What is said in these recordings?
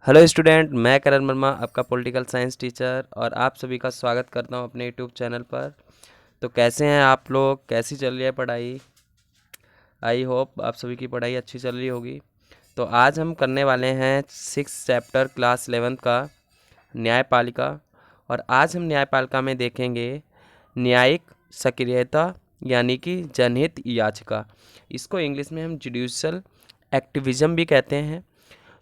Hello student, मैं करण वर्मा आपका political science teacher और आप सभी का स्वागत करता हूं अपने यूट्यूब चैनल पर। तो कैसे हैं आप लोग? कैसी चल रही है पढ़ाई? आई होप आप सभी की पढ़ाई अच्छी चल रही होगी। तो आज हम करने वाले हैं 6 चैप्टर क्लास 11 का न्यायपालिका। और आज हम न्यायपालिका में देखेंगे न्यायिक सक्रियता यानी कि जनहित याचिका। इसको इंग्लिश में हम जुडिशल एक्टिविज्म भी कहते हैं।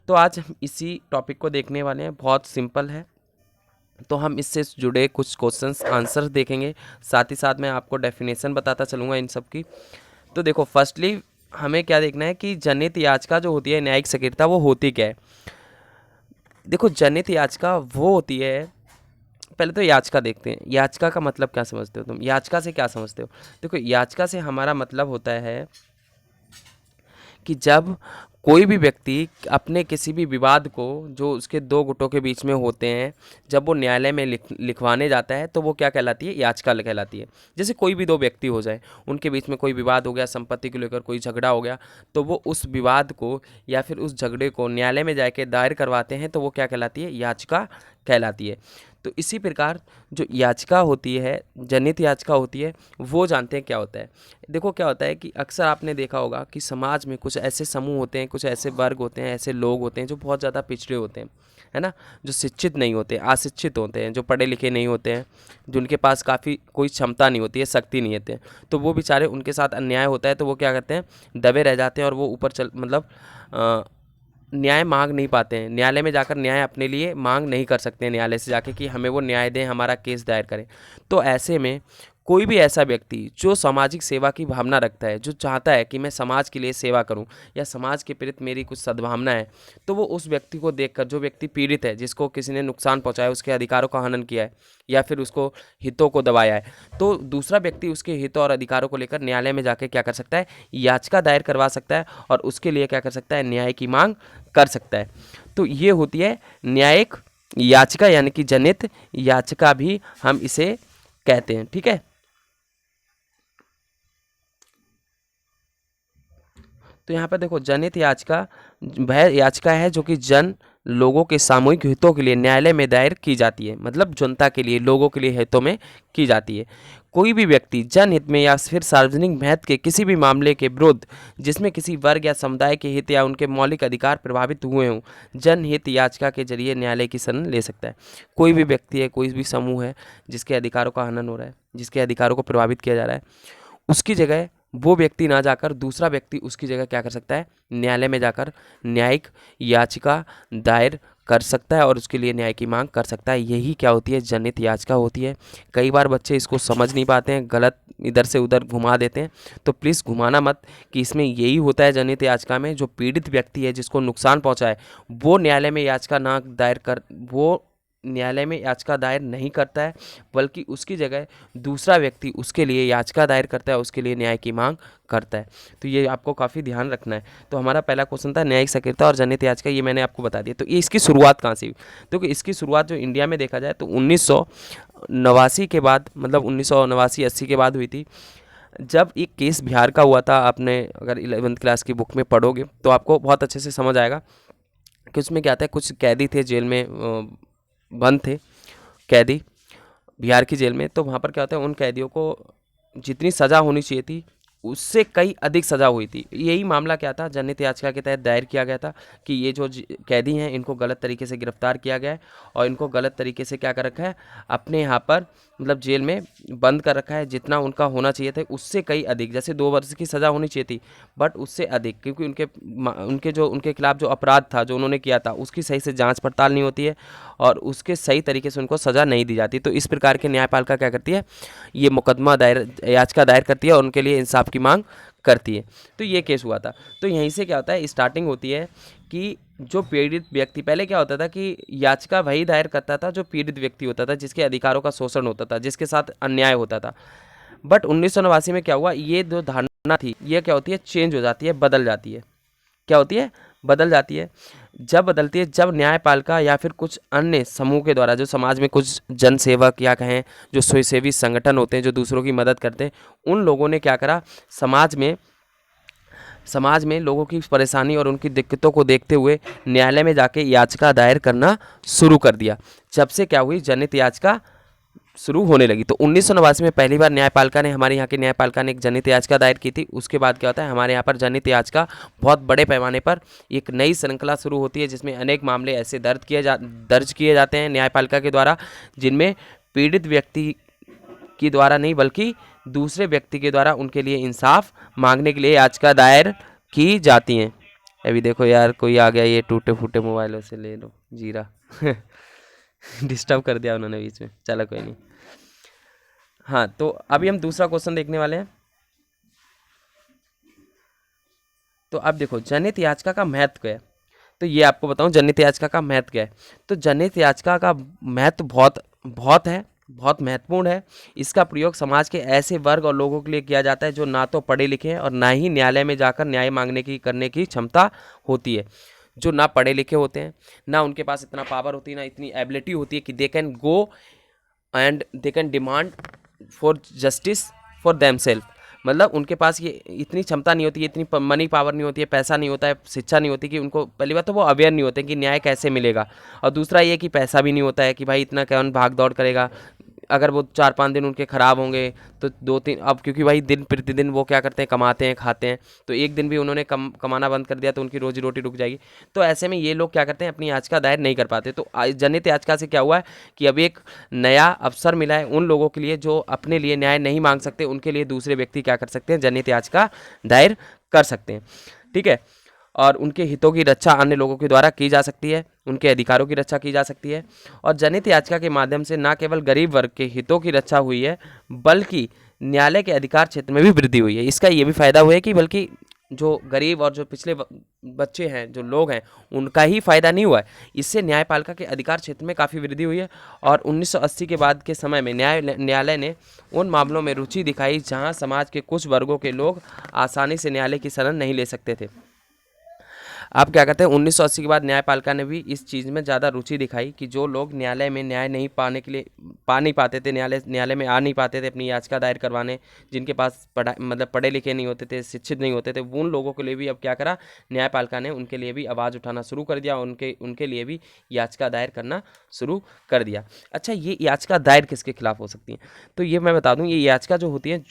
तो आज हम इसी टॉपिक को देखने वाले हैं। बहुत सिंपल है। तो हम इससे जुड़े कुछ क्वेश्चंस आंसर देखेंगे, साथ ही साथ मैं आपको डेफिनेशन बताता चलूँगा इन सब की। तो देखो, फर्स्टली हमें क्या देखना है कि जनहित याचिका जो होती है, न्यायिक सक्रियता, वो होती क्या है। देखो, जनहित याचिका वो होती है, पहले तो याचिका देखते हैं। याचिका का मतलब क्या समझते हो तुम? याचिका से क्या समझते हो? देखो, याचिका से हमारा मतलब होता है कि जब कोई भी व्यक्ति अपने किसी भी विवाद को, जो उसके दो गुटों के बीच में होते हैं, जब वो न्यायालय में लिखवाने जाता है तो वो क्या कहलाती है? याचिका कहलाती है। जैसे कोई भी दो व्यक्ति हो जाए, उनके बीच में कोई विवाद हो गया, संपत्ति को लेकर कोई झगड़ा हो गया, तो वो उस विवाद को या फिर उस झगड़े को न्यायालय में जाके दायर करवाते हैं, तो वो क्या कहलाती है? याचिका कहलाती है। तो इसी प्रकार जो याचिका होती है, जनहित याचिका होती है, वो जानते हैं क्या होता है। देखो, क्या होता है कि अक्सर आपने देखा होगा कि समाज में कुछ ऐसे समूह होते हैं, कुछ ऐसे वर्ग होते हैं, ऐसे लोग होते हैं जो बहुत ज़्यादा पिछड़े होते हैं, है ना। जो शिक्षित नहीं होते, अशिक्षित होते हैं, जो पढ़े लिखे नहीं होते हैं, जिनके पास काफ़ी कोई क्षमता नहीं होती है, शक्ति नहीं होती है, तो वो बेचारे, उनके साथ अन्याय होता है तो वो क्या करते हैं? दबे रह जाते हैं और वो ऊपर चल मतलब न्याय मांग नहीं पाते हैं। न्यायालय में जाकर न्याय अपने लिए मांग नहीं कर सकते हैं, न्यायालय से जाके कि हमें वो न्याय दें, हमारा केस दायर करें। तो ऐसे में कोई भी ऐसा व्यक्ति जो सामाजिक सेवा की भावना रखता है, जो चाहता है कि मैं समाज के लिए सेवा करूं या समाज के प्रति मेरी कुछ सद्भावना है, तो वो उस व्यक्ति को देखकर, जो व्यक्ति पीड़ित है, जिसको किसी ने नुकसान पहुंचाया, उसके अधिकारों का हनन किया है या फिर उसको हितों को दबाया है, तो दूसरा व्यक्ति उसके हितों और अधिकारों को लेकर न्यायालय में जाकर क्या कर सकता है? याचिका दायर करवा सकता है और उसके लिए क्या कर सकता है? न्याय की मांग कर सकता है। तो ये होती है न्यायिक याचिका, यानी कि जनहित याचिका भी हम इसे कहते हैं। ठीक है। तो यहाँ पर देखो, जनहित याचिका वह याचिका है जो कि जन लोगों के सामूहिक हितों के लिए न्यायालय में दायर की जाती है। मतलब जनता के लिए, लोगों के लिए हितों में की जाती है। कोई भी व्यक्ति जनहित में या फिर सार्वजनिक महत्व के किसी भी मामले के विरुद्ध, जिसमें किसी वर्ग या समुदाय के हित या उनके मौलिक अधिकार प्रभावित हुए हों, जनहित याचिका के जरिए न्यायालय की शरण ले सकता है। कोई भी व्यक्ति है, कोई भी समूह है जिसके अधिकारों का हनन हो रहा है, जिसके अधिकारों को प्रभावित किया जा रहा है, उसकी जगह वो व्यक्ति ना जाकर दूसरा व्यक्ति उसकी जगह क्या कर सकता है? न्यायालय में जाकर न्यायिक याचिका दायर कर सकता है और उसके लिए न्याय की मांग कर सकता है। यही क्या होती है? जनहित याचिका होती है। कई बार बच्चे इसको समझ नहीं पाते हैं, गलत इधर से उधर घुमा देते हैं, तो प्लीज़ घुमाना मत, कि इसमें यही होता है जनहित याचिका में, जो पीड़ित व्यक्ति है, जिसको नुकसान पहुंचा है, वो न्यायालय में याचिका ना दायर कर वो न्यायालय में याचिका दायर नहीं करता है, बल्कि उसकी जगह दूसरा व्यक्ति उसके लिए याचिका दायर करता है, उसके लिए न्याय की मांग करता है। तो ये आपको काफ़ी ध्यान रखना है। तो हमारा पहला क्वेश्चन था न्यायिक सक्रियता और जनहित याचिका, ये मैंने आपको बता दिया। तो ये इसकी शुरुआत कहाँ से हुई? तो इसकी शुरुआत जो इंडिया में देखा जाए तो 1989 के बाद, मतलब 1989-80 के बाद हुई थी, जब एक केस बिहार का हुआ था। आपने अगर 11th क्लास की बुक में पढ़ोगे तो आपको बहुत अच्छे से समझ आएगा कि उसमें क्या था। कुछ कैदी थे, जेल में बंद थे कैदी, बिहार की जेल में। तो वहाँ पर क्या होता है, उन कैदियों को जितनी सज़ा होनी चाहिए थी, उससे कई अधिक सज़ा हुई थी। यही मामला क्या था, जनहित याचिका के तहत दायर किया गया था कि ये जो कैदी हैं, इनको गलत तरीके से गिरफ्तार किया गया है और इनको गलत तरीके से क्या कर रखा है? अपने यहाँ पर मतलब जेल में बंद कर रखा है। जितना उनका होना चाहिए था उससे कई अधिक, जैसे 2 वर्ष की सज़ा होनी चाहिए थी, बट उससे अधिक, क्योंकि उनके खिलाफ जो अपराध था, जो उन्होंने किया था, उसकी सही से जांच पड़ताल नहीं होती है और उसके सही तरीके से उनको सज़ा नहीं दी जाती। तो इस प्रकार के न्यायपालिका क्या करती है? ये मुकदमा दायर, याचिका दायर करती है और उनके लिए इंसाफ की मांग करती है। तो ये केस हुआ था। तो यहीं से क्या होता है, स्टार्टिंग होती है कि जो पीड़ित व्यक्ति, पहले क्या होता था कि याचिका वही दायर करता था जो पीड़ित व्यक्ति होता था, जिसके अधिकारों का शोषण होता था, जिसके साथ अन्याय होता था। बट 1989 में क्या हुआ, ये जो धारणा थी, ये क्या होती है? चेंज हो जाती है, बदल जाती है। क्या होती है? बदल जाती है। जब बदलती है, जब न्यायपालिका या फिर कुछ अन्य समूह के द्वारा, जो समाज में कुछ जनसेवक या कहें जो स्वयंसेवी संगठन होते हैं, जो दूसरों की मदद करते हैं, उन लोगों ने क्या करा, समाज में समाज में लोगों की परेशानी और उनकी दिक्कतों को देखते हुए न्यायालय में जाके याचिका दायर करना शुरू कर दिया। जब से क्या हुई, जनहित याचिका शुरू होने लगी। तो 1989 में पहली बार न्यायपालिका ने, हमारे यहाँ की न्यायपालिका ने एक जनहित याचिका दायर की थी। उसके बाद क्या होता है, हमारे यहाँ पर जनहित याचिका बहुत बड़े पैमाने पर एक नई श्रृंखला शुरू होती है, जिसमें अनेक मामले ऐसे दर्ज किए जाते हैं न्यायपालिका के द्वारा, जिनमें पीड़ित व्यक्ति के द्वारा नहीं बल्कि दूसरे व्यक्ति के द्वारा उनके लिए इंसाफ मांगने के लिए याचिका दायर की जाती हैं। अभी देखो यार, कोई आ गया, ये टूटे फूटे मोबाइलों से ले लो जीरा डिस्टर्ब कर दिया उन्होंने बीच में, चलो कोई नहीं। हाँ, तो अभी हम दूसरा क्वेश्चन देखने वाले हैं। तो अब देखो, जनहित याचिका का महत्व क्या है। तो ये आपको बताऊं जनहित याचिका का महत्व क्या है। तो जनहित याचिका का महत्व बहुत महत्वपूर्ण है। इसका प्रयोग समाज के ऐसे वर्ग और लोगों के लिए किया जाता है जो ना तो पढ़े लिखे हैं और ना ही न्यायालय में जाकर न्याय मांगने की करने की क्षमता होती है। जो ना पढ़े लिखे होते हैं, ना उनके पास इतना पावर होती है, ना इतनी एबिलिटी होती है कि they can go and they can demand for justice for themselves. मतलब उनके पास ये इतनी क्षमता नहीं होती है, इतनी मनी पावर नहीं होती है, पैसा नहीं होता है, शिक्षा नहीं होती कि उनको, पहली बात तो वो अवेयर नहीं होते कि न्याय कैसे मिलेगा, और दूसरा ये कि पैसा भी नहीं होता है कि भाई इतना कौन भाग दौड़ करेगा। अगर वो 4-5 दिन उनके ख़राब होंगे तो 2-3, अब क्योंकि भाई दिन प्रतिदिन वो क्या करते हैं, कमाते हैं, खाते हैं, तो एक दिन भी उन्होंने कमाना बंद कर दिया तो उनकी रोजी रोटी रुक जाएगी। तो ऐसे में ये लोग क्या करते हैं, अपनी याचिका दायर नहीं कर पाते। तो जनहित याचिका से क्या हुआ है कि अब एक नया अवसर मिला है उन लोगों के लिए जो अपने लिए न्याय नहीं मांग सकते, उनके लिए दूसरे व्यक्ति क्या कर सकते हैं, जनहित याचिका दायर कर सकते हैं। ठीक है, और उनके हितों की रक्षा अन्य लोगों के द्वारा की जा सकती है, उनके अधिकारों की रक्षा की जा सकती है। और जनहित याचिका के माध्यम से न केवल गरीब वर्ग के हितों की रक्षा हुई है, बल्कि न्यायालय के अधिकार क्षेत्र में भी वृद्धि हुई है। इसका ये भी फायदा हुआ है कि बल्कि जो गरीब और जो पिछले बच्चे हैं, जो लोग हैं, उनका ही फायदा नहीं हुआ है, इससे न्यायपालिका के अधिकार क्षेत्र में काफ़ी वृद्धि हुई है। और 1980 के बाद के समय में न्यायालय ने उन मामलों में रुचि दिखाई जहां समाज के कुछ वर्गों के लोग आसानी से न्यायालय की शरण नहीं ले सकते थे। अब क्या कहते हैं, 1980 के बाद न्यायपालिका ने भी इस चीज़ में ज़्यादा रुचि दिखाई कि जो लोग न्यायालय में न्याय नहीं पाने के लिए पा नहीं पाते थे, न्यायालय में आ नहीं पाते थे अपनी याचिका दायर करवाने, जिनके पास पढ़े लिखे नहीं होते थे, शिक्षित नहीं होते थे, उन लोगों के लिए भी अब क्या करा, न्यायपालिका ने उनके लिए भी आवाज़ उठाना शुरू कर दिया, उनके लिए भी याचिका दायर करना शुरू कर दिया। अच्छा, ये याचिका दायर किसके खिलाफ हो सकती है, तो ये मैं बता दूं, ये याचिका जो होती है,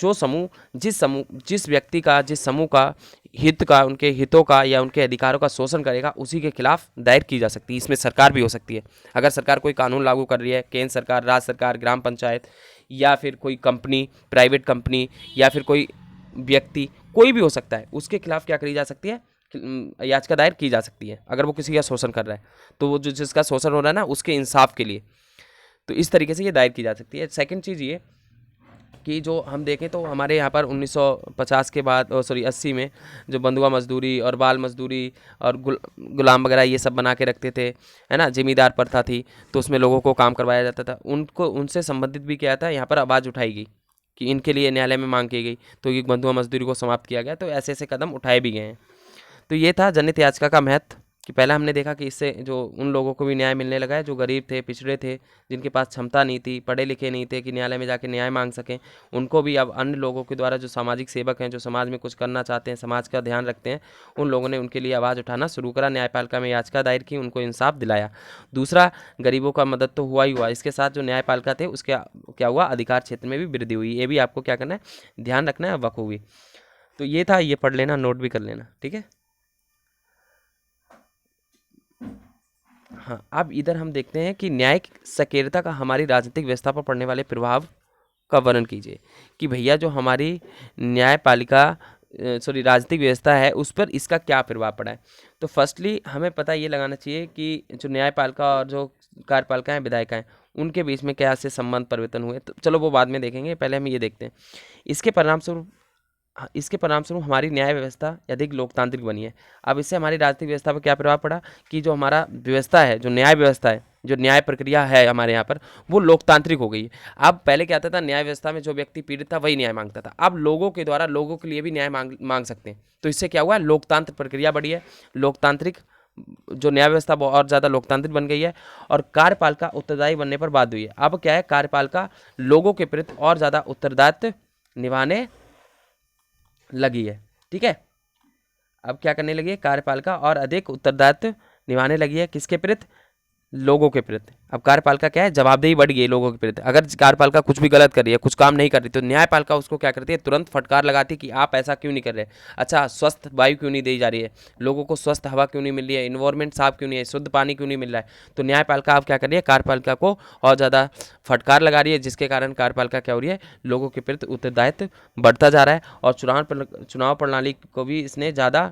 जिस व्यक्ति का, जिस समूह का हित का, उनके हितों का या उनके अधिकारों का शोषण करेगा, उसी के खिलाफ दायर की जा सकती है। इसमें सरकार भी हो सकती है। अगर सरकार कोई कानून लागू कर रही है, केंद्र सरकार, राज्य सरकार, ग्राम पंचायत, या फिर कोई कंपनी, प्राइवेट कंपनी, या फिर कोई व्यक्ति, कोई भी हो सकता है, उसके खिलाफ क्या करी जा सकती है, याचिका दायर की जा सकती है। अगर वो किसी का शोषण कर रहा है तो वो जिसका शोषण हो रहा है ना, उसके इंसाफ के लिए, तो इस तरीके से ये दायर की जा सकती है। सेकंड चीज़ ये कि जो हम देखें तो हमारे यहाँ पर 1950 के बाद, 80 में जो बंधुआ मजदूरी और बाल मजदूरी और गुलाम वगैरह ये सब बना के रखते थे, है ना, जिम्मेदार प्रथा थी, तो उसमें लोगों को काम करवाया जाता था। उनसे संबंधित भी क्या था, यहाँ पर आवाज़ उठाई गई कि इनके लिए न्यायालय में मांग की गई, तो ये बंधुआ मजदूरी को समाप्त किया गया। तो ऐसे ऐसे कदम उठाए भी गए हैं। तो ये था जनहित याचिका का महत्व कि पहला हमने देखा कि इससे जो उन लोगों को भी न्याय मिलने लगा है जो गरीब थे, पिछड़े थे, जिनके पास क्षमता नहीं थी, पढ़े लिखे नहीं थे कि न्यायालय में जाके न्याय मांग सकें, उनको भी अब अन्य लोगों के द्वारा, जो सामाजिक सेवक हैं, जो समाज में कुछ करना चाहते हैं, समाज का ध्यान रखते हैं, उन लोगों ने उनके लिए आवाज़ उठाना शुरू करा, न्यायपालिका में याचिका दायर की, उनको इंसाफ दिलाया। दूसरा, गरीबों का मदद तो हुआ ही हुआ, इसके साथ जो न्यायपालिका थे उसके क्या हुआ, अधिकार क्षेत्र में भी वृद्धि हुई। ये भी आपको क्या करना है, ध्यान रखना है बखूबी। तो ये था, ये पढ़ लेना, नोट भी कर लेना, ठीक है। हाँ, अब इधर हम देखते हैं कि न्यायिक सक्रियता का हमारी राजनीतिक व्यवस्था पर पड़ने वाले प्रभाव का वर्णन कीजिए। कि भैया जो हमारी न्यायपालिका, राजनीतिक व्यवस्था है, उस पर इसका क्या प्रभाव पड़ा है। तो फर्स्टली हमें पता ये लगाना चाहिए कि जो न्यायपालिका और जो कार्यपालिका हैं, विधायिका हैं, उनके बीच में क्या से संबंध परिवर्तन हुए। तो चलो वो बाद में देखेंगे, पहले हम ये देखते हैं। इसके परिणामस्वरूप हमारी न्याय व्यवस्था अधिक लोकतांत्रिक बनी है। अब इससे हमारी राजनीतिक व्यवस्था पर क्या प्रभाव पड़ा कि जो हमारा व्यवस्था है, जो न्याय व्यवस्था है, जो न्याय प्रक्रिया है हमारे यहाँ पर, वो लोकतांत्रिक हो गई है। अब पहले क्या आता था, न्याय व्यवस्था में जो व्यक्ति पीड़ित था वही न्याय मांगता था। अब लोगों के द्वारा लोगों के लिए भी न्याय मांग सकते हैं। तो इससे क्या हुआ, लोकतांत्र प्रक्रिया बढ़ी है, लोकतांत्रिक जो न्याय व्यवस्था वो और ज़्यादा लोकतांत्रिक बन गई है, और कार्यपालिका उत्तरदायी बनने पर बाध्य हुई है। अब क्या है, कार्यपालिका लोगों के प्रति और ज़्यादा उत्तरदायित्व निभाने लगी है, ठीक है। अब क्या करने लगी है, कार्यपालिका और अधिक उत्तरदायित्व निभाने लगी है, किसके प्रति, लोगों के प्रति। अब कार्यपालिका क्या है, जवाबदेही बढ़ गई है लोगों के प्रति। अगर कार्यपालिका कुछ भी गलत कर रही है, कुछ काम नहीं कर रही, तो न्यायपालिका उसको क्या करती है, तुरंत फटकार लगाती है कि आप ऐसा क्यों नहीं कर रहे। अच्छा, स्वस्थ वायु क्यों नहीं दी जा रही है, लोगों को स्वस्थ हवा क्यों नहीं मिल रही है, इन्वायरमेंट साफ क्यों नहीं है, शुद्ध पानी क्यों नहीं मिल रहा है, तो न्यायपालिका अब क्या कर रही है, कार्यपालिका को और ज़्यादा फटकार लगा रही है, जिसके कारण कार्यपालिका क्या हो रही है, लोगों के प्रति उत्तरदायित्व बढ़ता जा रहा है। और चुनाव प्रणाली को भी इसने ज़्यादा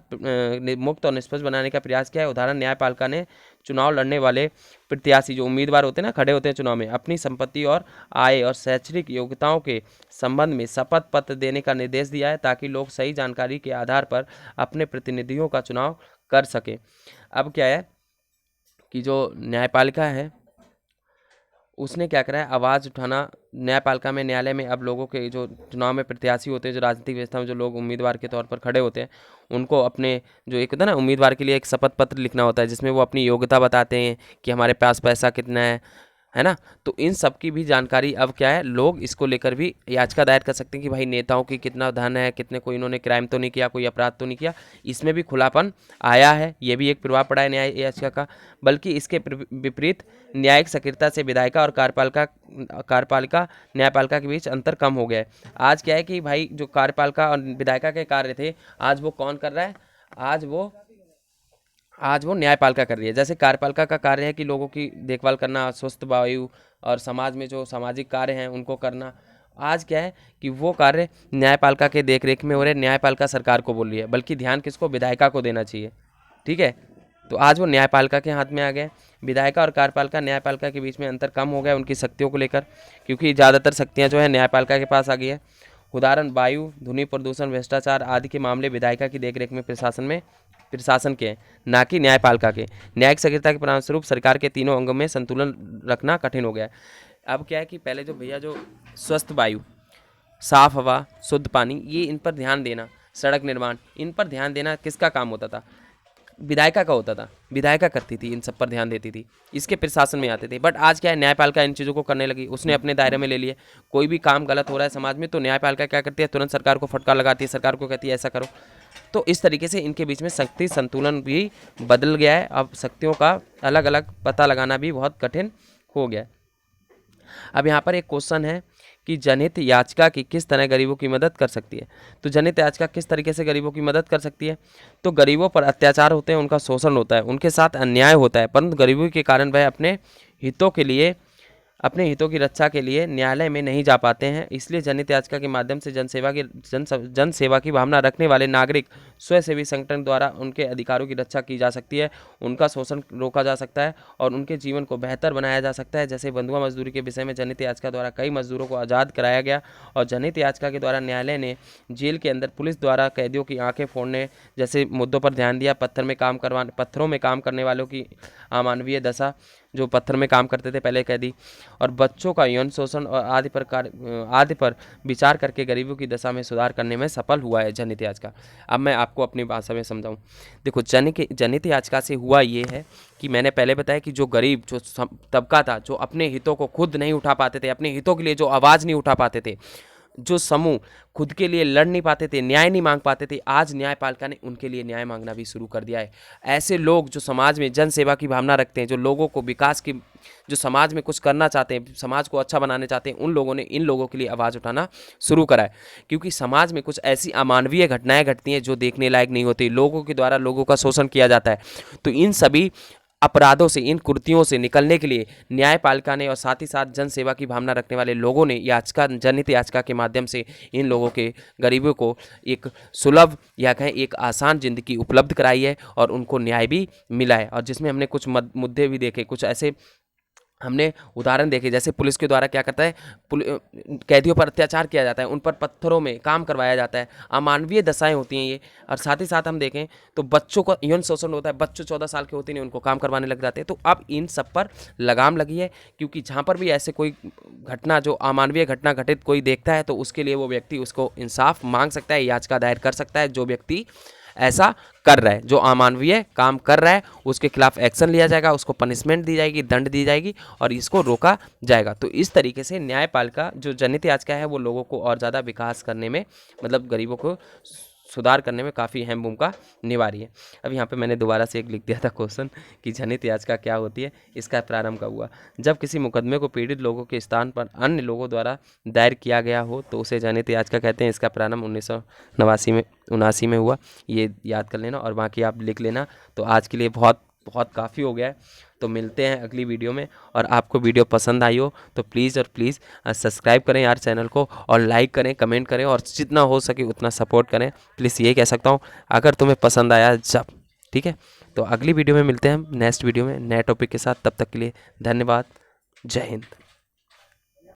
मुक्त और निष्पक्ष बनाने का प्रयास किया है। उदाहरण, न्यायपालिका ने चुनाव लड़ने वाले प्रत्याशी, जो उम्मीदवार होते हैं ना, खड़े होते हैं चुनाव में, अपनी संपत्ति और आय और शैक्षणिक योग्यताओं के संबंध में शपथ पत्र देने का निर्देश दिया है, ताकि लोग सही जानकारी के आधार पर अपने प्रतिनिधियों का चुनाव कर सकें। अब क्या है कि जो न्यायपालिका है उसने क्या करा है, आवाज़ उठाना, न्यायपालिका में, न्यायालय में अब लोगों के जो चुनाव में प्रत्याशी होते हैं, जो राजनीतिक व्यवस्था में जो लोग उम्मीदवार के तौर पर खड़े होते हैं, उनको अपने जो एक होता है ना, उम्मीदवार के लिए एक शपथ पत्र लिखना होता है, जिसमें वो अपनी योग्यता बताते हैं कि हमारे पास पैसा कितना है ना। तो इन सब की भी जानकारी अब क्या है, लोग इसको लेकर भी याचिका दायर कर सकते हैं कि भाई नेताओं की कितना धन है, कितने, कोई इन्होंने क्राइम तो नहीं किया, कोई अपराध तो नहीं किया। इसमें भी खुलापन आया है, ये भी एक प्रभाव पड़ा है न्याय याचिका का। बल्कि इसके विपरीत न्यायिक सक्रियता से विधायिका और कार्यपालिका न्यायपालिका के बीच अंतर कम हो गया है। आज क्या है कि भाई जो कार्यपालिका और विधायिका के कार्य थे, आज वो कौन कर रहा है, आज वो न्यायपालिका कर रही है। जैसे कार्यपालिका का कार्य है कि लोगों की देखभाल करना, स्वस्थ वायु और समाज में जो सामाजिक कार्य हैं उनको करना, आज क्या है कि वो कार्य न्यायपालिका के देखरेख में हो रहे। न्यायपालिका सरकार को बोल रही है, बल्कि ध्यान किसको, विधायिका को देना चाहिए। ठीक है, तो आज वो न्यायपालिका के हाथ में आ गया। विधायिका और कार्यपालिका, न्यायपालिका के बीच में अंतर कम हो गया उनकी शक्तियों को लेकर, क्योंकि ज़्यादातर शक्तियाँ जो है न्यायपालिका के पास आ गई है। उदाहरण, वायु, ध्वनि प्रदूषण, भ्रष्टाचार आदि के मामले विधायिका की देखरेख में प्रशासन के हैं, ना कि न्यायपालिका के। न्यायिक सक्रियता के परिणामस्वरूप सरकार के तीनों अंगों में संतुलन रखना कठिन हो गया है। अब क्या है कि पहले जो भैया जो स्वस्थ वायु, साफ हवा, शुद्ध पानी, ये इन पर ध्यान देना, सड़क निर्माण, इन पर ध्यान देना किसका काम होता था, विधायिका का होता था। विधायिका करती थी, इन सब पर ध्यान देती थी, इसके प्रशासन में आते थे। बट आज क्या है, न्यायपालिका इन चीज़ों को करने लगी, उसने अपने दायरे में ले लिए। कोई भी काम गलत हो रहा है समाज में, तो न्यायपालिका क्या करती है, तुरंत सरकार को फटकार लगाती है, सरकार को कहती है ऐसा करो। तो इस तरीके से इनके बीच में शक्ति संतुलन भी बदल गया है। अब शक्तियों का अलग अलग पता लगाना भी बहुत कठिन हो गया है। अब यहाँ पर एक क्वेश्चन है कि जनहित याचिका की किस तरह गरीबों की मदद कर सकती है। तो जनहित याचिका किस तरीके से गरीबों की मदद कर सकती है, तो गरीबों पर अत्याचार होते हैं, उनका शोषण होता है, उनके साथ अन्याय होता है, परंतु गरीबों के कारण वह अपने हितों की रक्षा के लिए न्यायालय में नहीं जा पाते हैं। इसलिए जनहित याचिका के माध्यम से जन सेवा की भावना रखने वाले नागरिक स्वयंसेवी संगठन द्वारा उनके अधिकारों की रक्षा की जा सकती है, उनका शोषण रोका जा सकता है और उनके जीवन को बेहतर बनाया जा सकता है। जैसे बंधुआ मजदूरी के विषय में जनहित याचिका द्वारा कई मजदूरों को आज़ाद कराया गया, और जनहित याचिका के द्वारा न्यायालय ने जेल के अंदर पुलिस द्वारा कैदियों की आंखें फोड़ने जैसे मुद्दों पर ध्यान दिया। पत्थरों में काम करने वालों की अमानवीय दशा, जो पत्थर में काम करते थे पहले कैदी, और बच्चों का यौन शोषण और आदि पर विचार करके गरीबों की दशा में सुधार करने में सफल हुआ है जनहित याचिका। अब मैं आपको अपनी भाषा में समझाऊं। देखो, जनहित याचिका से हुआ ये है कि मैंने पहले बताया कि जो गरीब जो तबका था, जो अपने हितों को खुद नहीं उठा पाते थे, अपने हितों के लिए जो आवाज़ नहीं उठा पाते थे, जो समूह खुद के लिए लड़ नहीं पाते थे, न्याय नहीं मांग पाते थे, आज न्यायपालिका ने उनके लिए न्याय मांगना भी शुरू कर दिया है। ऐसे लोग जो समाज में जन सेवा की भावना रखते हैं, जो लोगों को विकास की, जो समाज में कुछ करना चाहते हैं, समाज को अच्छा बनाने चाहते हैं, उन लोगों ने इन लोगों के लिए आवाज़ उठाना शुरू करा है। क्योंकि समाज में कुछ ऐसी अमानवीय घटनाएं घटती हैं जो देखने लायक नहीं होती, लोगों के द्वारा लोगों का शोषण किया जाता है। तो इन सभी अपराधों से, इन कुर्तियों से निकलने के लिए न्यायपालिका ने और साथ ही साथ जन सेवा की भावना रखने वाले लोगों ने जनहित याचिका के माध्यम से इन लोगों के, गरीबों को एक सुलभ या कहें एक आसान जिंदगी उपलब्ध कराई है, और उनको न्याय भी मिला है। और जिसमें हमने कुछ मुद्दे भी देखे, कुछ ऐसे हमने उदाहरण देखे, जैसे पुलिस के द्वारा क्या करता है, कैदियों पर अत्याचार किया जाता है, उन पर पत्थरों में काम करवाया जाता है, अमानवीय दशाएं होती हैं ये। और साथ ही साथ हम देखें तो बच्चों को यौन शोषण होता है, बच्चों 14 साल के होते नहीं, उनको काम करवाने लग जाते हैं। तो अब इन सब पर लगाम लगी है, क्योंकि जहाँ पर भी ऐसे कोई घटना, जो अमानवीय घटना घटित कोई देखता है, तो उसके लिए वो व्यक्ति उसको इंसाफ मांग सकता है, याचिका दायर कर सकता है। जो व्यक्ति ऐसा कर रहा है, जो अमानवीय काम कर रहा है, उसके खिलाफ एक्शन लिया जाएगा, उसको पनिशमेंट दी जाएगी, दंड दी जाएगी, और इसको रोका जाएगा। तो इस तरीके से न्यायपालिका जो जनहित याचिका है वो लोगों को और ज़्यादा विकास करने में, मतलब गरीबों को सुधार करने में काफ़ी अहम भूमिका निभा रही है। अब यहाँ पे मैंने दोबारा से एक लिख दिया था क्वेश्चन कि जनहित याचिका क्या होती है, इसका प्रारंभ कब हुआ। जब किसी मुकदमे को पीड़ित लोगों के स्थान पर अन्य लोगों द्वारा दायर किया गया हो तो उसे जनहित याचिका कहते हैं। इसका प्रारंभ 1979 में हुआ, ये याद कर लेना और बाकी आप लिख लेना। तो आज के लिए बहुत बहुत काफ़ी हो गया है, तो मिलते हैं अगली वीडियो में। और आपको वीडियो पसंद आई हो तो प्लीज़ और प्लीज़ सब्सक्राइब करें यार चैनल को, और लाइक करें, कमेंट करें, और जितना हो सके उतना सपोर्ट करें प्लीज़, ये कह सकता हूँ अगर तुम्हें पसंद आया जब। ठीक है, तो अगली वीडियो में मिलते हैं हम नेक्स्ट वीडियो में नए टॉपिक के साथ। तब तक के लिए धन्यवाद। जय हिंद।